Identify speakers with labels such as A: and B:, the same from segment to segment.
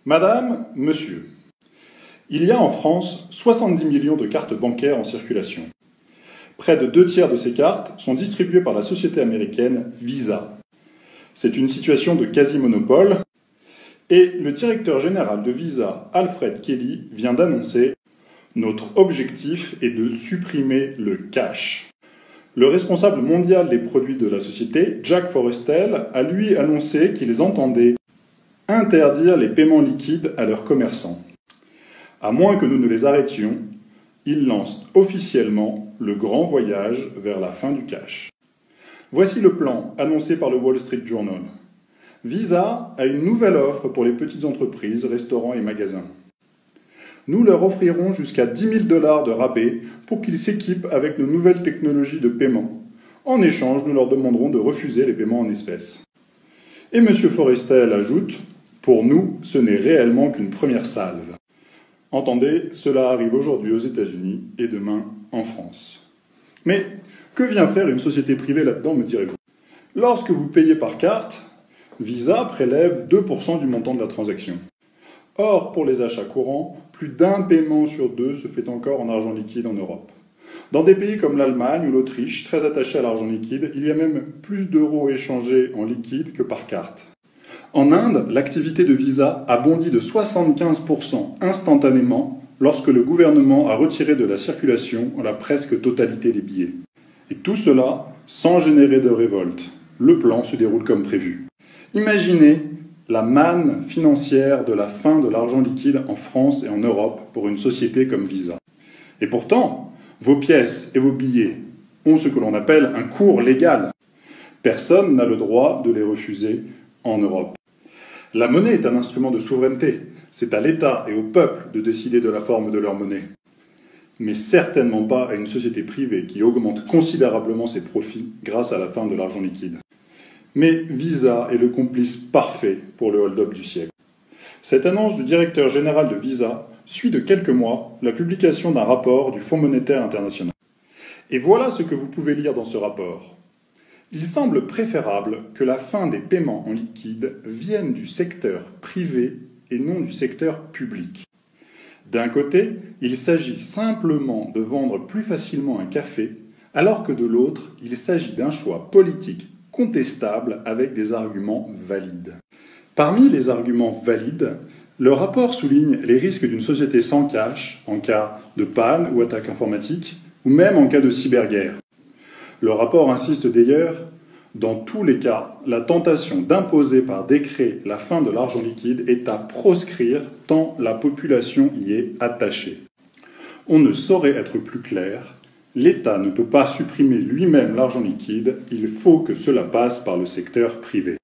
A: Madame, monsieur, il y a en France 70 millions de cartes bancaires en circulation. Près de 2 tiers de ces cartes sont distribuées par la société américaine Visa. C'est une situation de quasi-monopole et le directeur général de Visa, Alfred Kelly, vient d'annoncer « Notre objectif est de supprimer le cash ». Le responsable mondial des produits de la société, Jack Forestell, a lui annoncé qu'ils entendaient interdire les paiements liquides à leurs commerçants. À moins que nous ne les arrêtions, ils lancent officiellement le grand voyage vers la fin du cash. Voici le plan annoncé par le Wall Street Journal. Visa a une nouvelle offre pour les petites entreprises, restaurants et magasins. Nous leur offrirons jusqu'à 10 000 $ de rabais pour qu'ils s'équipent avec nos nouvelles technologies de paiement. En échange, nous leur demanderons de refuser les paiements en espèces. Et M. Forrestel ajoute « Pour nous, ce n'est réellement qu'une première salve ». Entendez, cela arrive aujourd'hui aux États-Unis et demain en France. Mais que vient faire une société privée là-dedans, me direz-vous? Lorsque vous payez par carte, Visa prélève 2% du montant de la transaction. Or, pour les achats courants, plus d'un paiement sur 2 se fait encore en argent liquide en Europe. Dans des pays comme l'Allemagne ou l'Autriche, très attachés à l'argent liquide, il y a même plus d'euros échangés en liquide que par carte. En Inde, l'activité de Visa a bondi de 75% instantanément lorsque le gouvernement a retiré de la circulation la presque totalité des billets. Et tout cela sans générer de révolte. Le plan se déroule comme prévu. Imaginez la manne financière de la fin de l'argent liquide en France et en Europe pour une société comme Visa. Et pourtant, vos pièces et vos billets ont ce que l'on appelle un cours légal. Personne n'a le droit de les refuser en Europe. La monnaie est un instrument de souveraineté. C'est à l'État et au peuple de décider de la forme de leur monnaie. Mais certainement pas à une société privée qui augmente considérablement ses profits grâce à la fin de l'argent liquide. Mais Visa est le complice parfait pour le hold-up du siècle. Cette annonce du directeur général de Visa suit de quelques mois la publication d'un rapport du Fonds monétaire international. Et voilà ce que vous pouvez lire dans ce rapport. Il semble préférable que la fin des paiements en liquide vienne du secteur privé et non du secteur public. D'un côté, il s'agit simplement de vendre plus facilement un café, alors que de l'autre, il s'agit d'un choix politique contestable avec des arguments valides. Parmi les arguments valides, le rapport souligne les risques d'une société sans cash en cas de panne ou attaque informatique, ou même en cas de cyberguerre. Le rapport insiste d'ailleurs, dans tous les cas, la tentation d'imposer par décret la fin de l'argent liquide est à proscrire tant la population y est attachée. On ne saurait être plus clair, l'État ne peut pas supprimer lui-même l'argent liquide, il faut que cela passe par le secteur privé.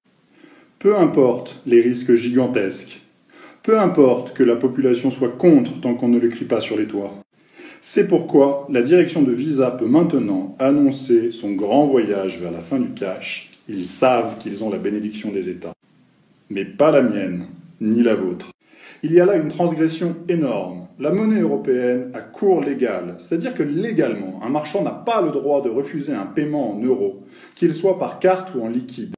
A: Peu importe les risques gigantesques, peu importe que la population soit contre tant qu'on ne le crie pas sur les toits. C'est pourquoi la direction de Visa peut maintenant annoncer son grand voyage vers la fin du cash. Ils savent qu'ils ont la bénédiction des États. Mais pas la mienne, ni la vôtre. Il y a là une transgression énorme. La monnaie européenne a cours légal, c'est-à-dire que légalement, un marchand n'a pas le droit de refuser un paiement en euros, qu'il soit par carte ou en liquide.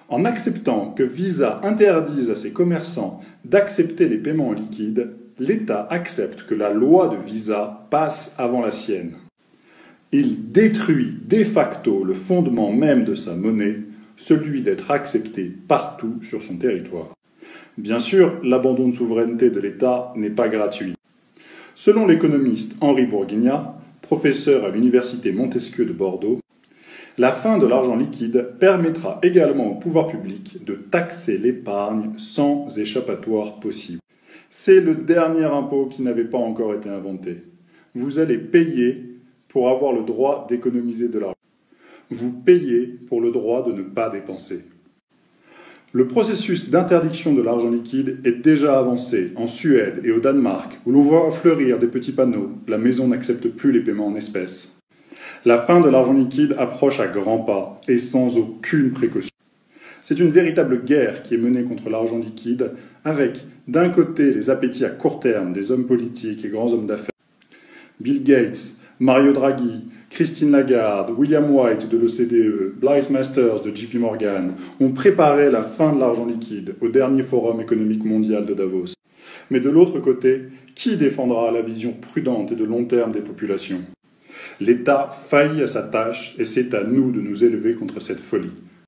A: En acceptant que Visa interdise à ses commerçants d'accepter les paiements en liquide, l'État accepte que la loi de Visa passe avant la sienne. Il détruit de facto le fondement même de sa monnaie, celui d'être accepté partout sur son territoire. Bien sûr, l'abandon de souveraineté de l'État n'est pas gratuit. Selon l'économiste Henri Bourguignat, professeur à l'université Montesquieu de Bordeaux, la fin de l'argent liquide permettra également au pouvoir public de taxer l'épargne sans échappatoire possible. C'est le dernier impôt qui n'avait pas encore été inventé. Vous allez payer pour avoir le droit d'économiser de l'argent. Vous payez pour le droit de ne pas dépenser. Le processus d'interdiction de l'argent liquide est déjà avancé en Suède et au Danemark, où l'on voit fleurir des petits panneaux « La maison n'accepte plus les paiements en espèces ». La fin de l'argent liquide approche à grands pas et sans aucune précaution. C'est une véritable guerre qui est menée contre l'argent liquide avec, d'un côté, les appétits à court terme des hommes politiques et grands hommes d'affaires. Bill Gates, Mario Draghi, Christine Lagarde, William White de l'OCDE, Blythe Masters de JP Morgan ont préparé la fin de l'argent liquide au dernier forum économique mondial de Davos. Mais de l'autre côté, qui défendra la vision prudente et de long terme des populations? L'État faillit à sa tâche et c'est à nous de nous élever contre cette folie.